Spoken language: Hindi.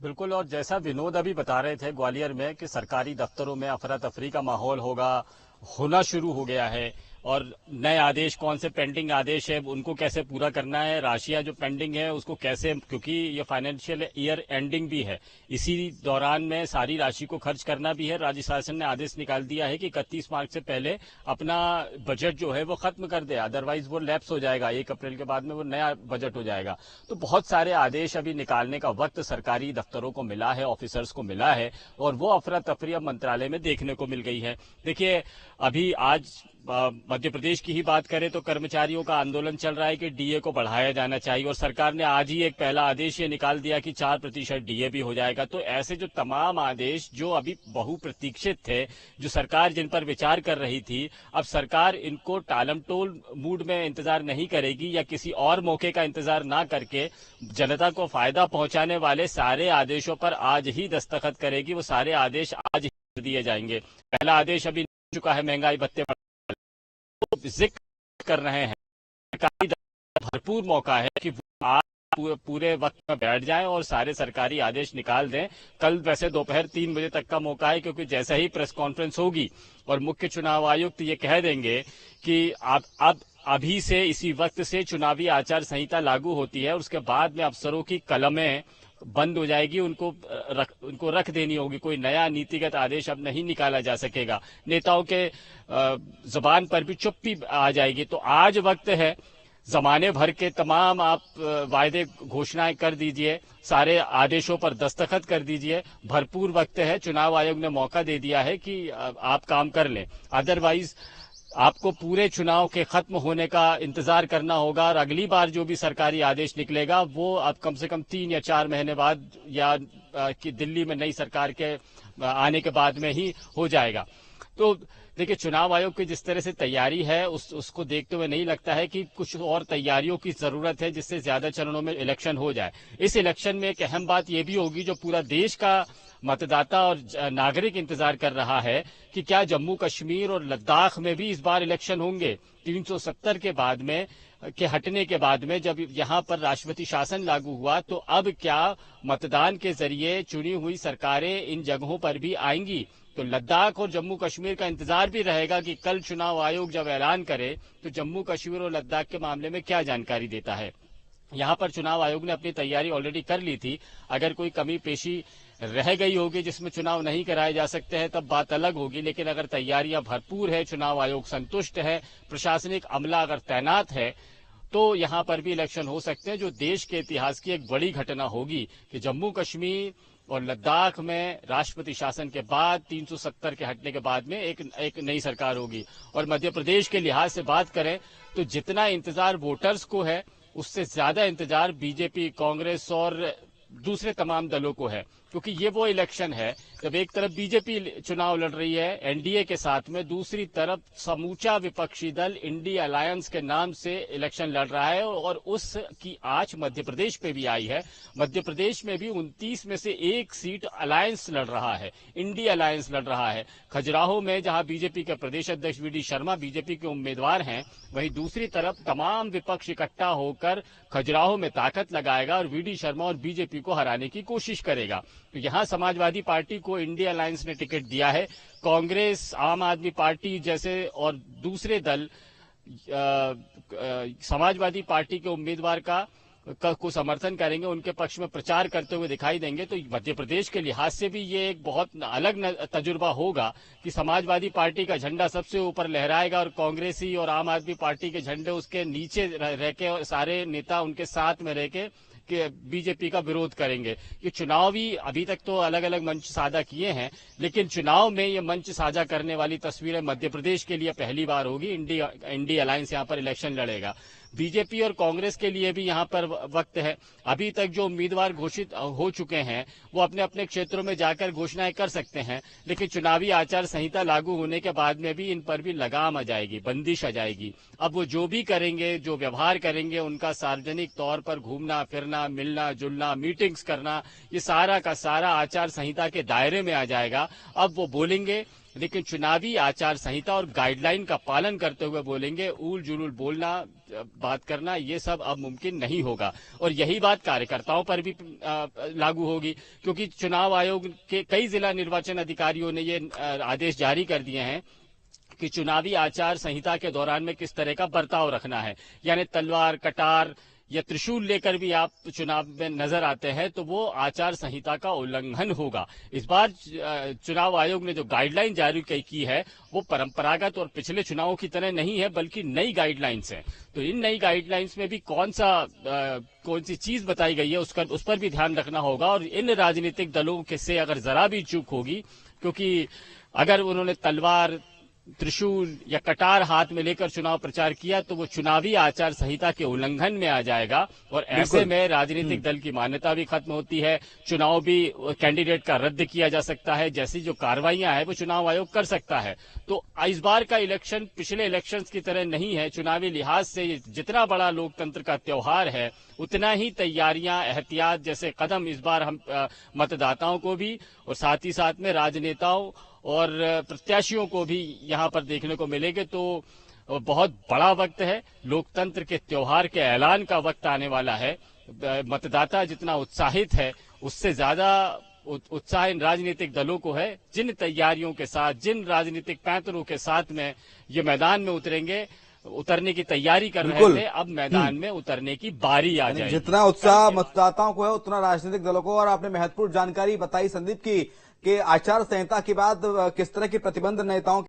बिल्कुल। और जैसा विनोद अभी बता रहे थे ग्वालियर में कि सरकारी दफ्तरों में अफरा तफरी का माहौल होना शुरू हो गया है। और नए आदेश कौन से पेंडिंग आदेश है उनको कैसे पूरा करना है, राशियां जो पेंडिंग है उसको कैसे, क्योंकि ये फाइनेंशियल ईयर एंडिंग भी है, इसी दौरान में सारी राशि को खर्च करना भी है। राज्य शासन ने आदेश निकाल दिया है कि 31 मार्च से पहले अपना बजट जो है वो खत्म कर दे, अदरवाइज वो लैप्स हो जाएगा, 1 अप्रैल के बाद में वो नया बजट हो जाएगा। तो बहुत सारे आदेश अभी निकालने का वक्त सरकारी दफ्तरों को मिला है, ऑफिसर्स को मिला है, और वो अफरा तफरी अब मंत्रालय में देखने को मिल गई है। देखिए, अभी आज मध्य प्रदेश की ही बात करें तो कर्मचारियों का आंदोलन चल रहा है कि डीए को बढ़ाया जाना चाहिए, और सरकार ने आज ही एक पहला आदेश ये निकाल दिया कि 4% डीए भी हो जाएगा। तो ऐसे जो तमाम आदेश जो अभी बहुप्रतीक्षित थे, जो सरकार जिन पर विचार कर रही थी, अब सरकार इनको टालमटोल मूड में इंतजार नहीं करेगी, या किसी और मौके का इंतजार ना करके जनता को फायदा पहुंचाने वाले सारे आदेशों पर आज ही दस्तखत करेगी। वो सारे आदेश आज ही दिए जाएंगे। पहला आदेश अभी चुका है, महंगाई भत्ते जिक्र कर रहे हैं। सरकारी भरपूर मौका है कि वो आज पूरे वक्त में बैठ जाएं और सारे सरकारी आदेश निकाल दें। कल वैसे दोपहर 3 बजे तक का मौका है, क्योंकि जैसे ही प्रेस कॉन्फ्रेंस होगी और मुख्य चुनाव आयुक्त ये कह देंगे कि आप अब अभी से इसी वक्त से चुनावी आचार संहिता लागू होती है, उसके बाद में अफसरों की कलमें बंद हो जाएगी, उनको रख देनी होगी। कोई नया नीतिगत आदेश अब नहीं निकाला जा सकेगा। नेताओं के जुबान पर भी चुप्पी आ जाएगी। तो आज वक्त है, जमाने भर के तमाम आप वायदे घोषणाएं कर दीजिए, सारे आदेशों पर दस्तखत कर दीजिए। भरपूर वक्त है, चुनाव आयोग ने मौका दे दिया है कि आप काम कर लें। अदरवाइज आपको पूरे चुनाव के खत्म होने का इंतजार करना होगा, और अगली बार जो भी सरकारी आदेश निकलेगा वो अब कम से कम 3 या 4 महीने बाद, या कि दिल्ली में नई सरकार के आने के बाद में ही हो जाएगा। तो देखिए, चुनाव आयोग की जिस तरह से तैयारी है उसको देखते हुए नहीं लगता है कि कुछ और तैयारियों की जरूरत है जिससे ज्यादा चरणों में इलेक्शन हो जाए। इस इलेक्शन में एक अहम बात यह भी होगी, जो पूरा देश का मतदाता और नागरिक इंतजार कर रहा है, कि क्या जम्मू कश्मीर और लद्दाख में भी इस बार इलेक्शन होंगे। 370 के बाद में के हटने के बाद में जब यहां पर राष्ट्रपति शासन लागू हुआ, तो अब क्या मतदान के जरिए चुनी हुई सरकारें इन जगहों पर भी आएंगी। तो लद्दाख और जम्मू कश्मीर का इंतजार भी रहेगा कि कल चुनाव आयोग जब ऐलान करे तो जम्मू कश्मीर और लद्दाख के मामले में क्या जानकारी देता है। यहां पर चुनाव आयोग ने अपनी तैयारी ऑलरेडी कर ली थी। अगर कोई कमी पेशी रह गई होगी जिसमें चुनाव नहीं कराए जा सकते हैं, तब बात अलग होगी। लेकिन अगर तैयारियां भरपूर है, चुनाव आयोग संतुष्ट है, प्रशासनिक अमला अगर तैनात है, तो यहां पर भी इलेक्शन हो सकते हैं, जो देश के इतिहास की एक बड़ी घटना होगी कि जम्मू कश्मीर और लद्दाख में राष्ट्रपति शासन के बाद 370 के हटने के बाद में एक नई सरकार होगी। और मध्य प्रदेश के लिहाज से बात करें तो जितना इंतजार वोटर्स को है, उससे ज्यादा इंतजार बीजेपी, कांग्रेस और दूसरे तमाम दलों को है, क्योंकि ये वो इलेक्शन है जब एक तरफ बीजेपी चुनाव लड़ रही है एनडीए के साथ में, दूसरी तरफ समूचा विपक्षी दल इंडिया अलायंस के नाम से इलेक्शन लड़ रहा है, और उसकी आंच मध्य प्रदेश पे भी आई है। मध्य प्रदेश में भी 29 में से एक सीट अलायंस लड़ रहा है, इंडिया अलायंस लड़ रहा है। खजुराहो में जहां बीजेपी के प्रदेश अध्यक्ष वीडी शर्मा बीजेपी के उम्मीदवार हैं, वहीं दूसरी तरफ तमाम विपक्ष इकट्ठा होकर खजुराहो में ताकत लगाएगा और वीडी शर्मा और बीजेपी को हराने की कोशिश करेगा। तो यहां समाजवादी पार्टी को इंडिया अलायंस ने टिकट दिया है। कांग्रेस, आम आदमी पार्टी जैसे और दूसरे दल समाजवादी पार्टी के उम्मीदवार को समर्थन करेंगे, उनके पक्ष में प्रचार करते हुए दिखाई देंगे। तो मध्य प्रदेश के लिहाज से भी ये एक बहुत अलग तजुर्बा होगा कि समाजवादी पार्टी का झंडा सबसे ऊपर लहराएगा और कांग्रेसी और आम आदमी पार्टी के झंडे उसके नीचे रह के, और सारे नेता उनके साथ में रह के बीजेपी का विरोध करेंगे। ये चुनावी अभी तक तो अलग अलग मंच साझा किए हैं, लेकिन चुनाव में ये मंच साझा करने वाली तस्वीरें मध्य प्रदेश के लिए पहली बार होगी। इंडिया अलायंस यहां पर इलेक्शन लड़ेगा। बीजेपी और कांग्रेस के लिए भी यहां पर वक्त है। अभी तक जो उम्मीदवार घोषित हो चुके हैं वो अपने अपने क्षेत्रों में जाकर घोषणाएं कर सकते हैं, लेकिन चुनावी आचार संहिता लागू होने के बाद में भी इन पर भी लगाम आ जाएगी, बंदिश आ जाएगी। अब वो जो भी करेंगे, जो व्यवहार करेंगे, उनका सार्वजनिक तौर पर घूमना फिरना, मिलना जुलना, मीटिंग्स करना, ये सारा का सारा आचार संहिता के दायरे में आ जाएगा। अब वो बोलेंगे लेकिन चुनावी आचार संहिता और गाइडलाइन का पालन करते हुए बोलेंगे, ऊल जुलूल बोलना, बात करना, ये सब अब मुमकिन नहीं होगा। और यही बात कार्यकर्ताओं पर भी लागू होगी, क्योंकि चुनाव आयोग के कई जिला निर्वाचन अधिकारियों ने ये आदेश जारी कर दिए हैं कि चुनावी आचार संहिता के दौरान में किस तरह का बर्ताव रखना है। यानी तलवार, कटार या त्रिशूल लेकर भी आप चुनाव में नजर आते हैं तो वो आचार संहिता का उल्लंघन होगा। इस बार चुनाव आयोग ने जो गाइडलाइन जारी की है वो परंपरागत और पिछले चुनावों की तरह नहीं है, बल्कि नई गाइडलाइंस है। तो इन नई गाइडलाइंस में भी कौन सी चीज बताई गई है उस पर भी ध्यान रखना होगा। और इन राजनीतिक दलों के से अगर जरा भी चूक होगी, क्योंकि अगर उन्होंने तलवार, त्रिशूल या कटार हाथ में लेकर चुनाव प्रचार किया तो वो चुनावी आचार संहिता के उल्लंघन में आ जाएगा। और ऐसे में राजनीतिक दल की मान्यता भी खत्म होती है, चुनाव भी कैंडिडेट का रद्द किया जा सकता है, जैसी जो कार्रवाइयां हैं वो चुनाव आयोग कर सकता है। तो इस बार का इलेक्शन पिछले इलेक्शंस की तरह नहीं है। चुनावी लिहाज से जितना बड़ा लोकतंत्र का त्योहार है उतना ही तैयारियां, एहतियात जैसे कदम इस बार हम मतदाताओं को भी और साथ ही साथ में राजनेताओं और प्रत्याशियों को भी यहां पर देखने को मिलेंगे। तो बहुत बड़ा वक्त है, लोकतंत्र के त्योहार के ऐलान का वक्त आने वाला है। मतदाता जितना उत्साहित है उससे ज्यादा उत्साह इन राजनीतिक दलों को है। जिन तैयारियों के साथ, जिन राजनीतिक पैंतरों के साथ में ये मैदान में उतरने की तैयारी कर रहे थे, अब मैदान में उतरने की बारी आ जाएगी। जितना उत्साह मतदाताओं को है उतना राजनीतिक दलों को। और आपने महत्वपूर्ण जानकारी बताई संदीप की कि आचार संहिता के बाद किस तरह के प्रतिबंध नेताओं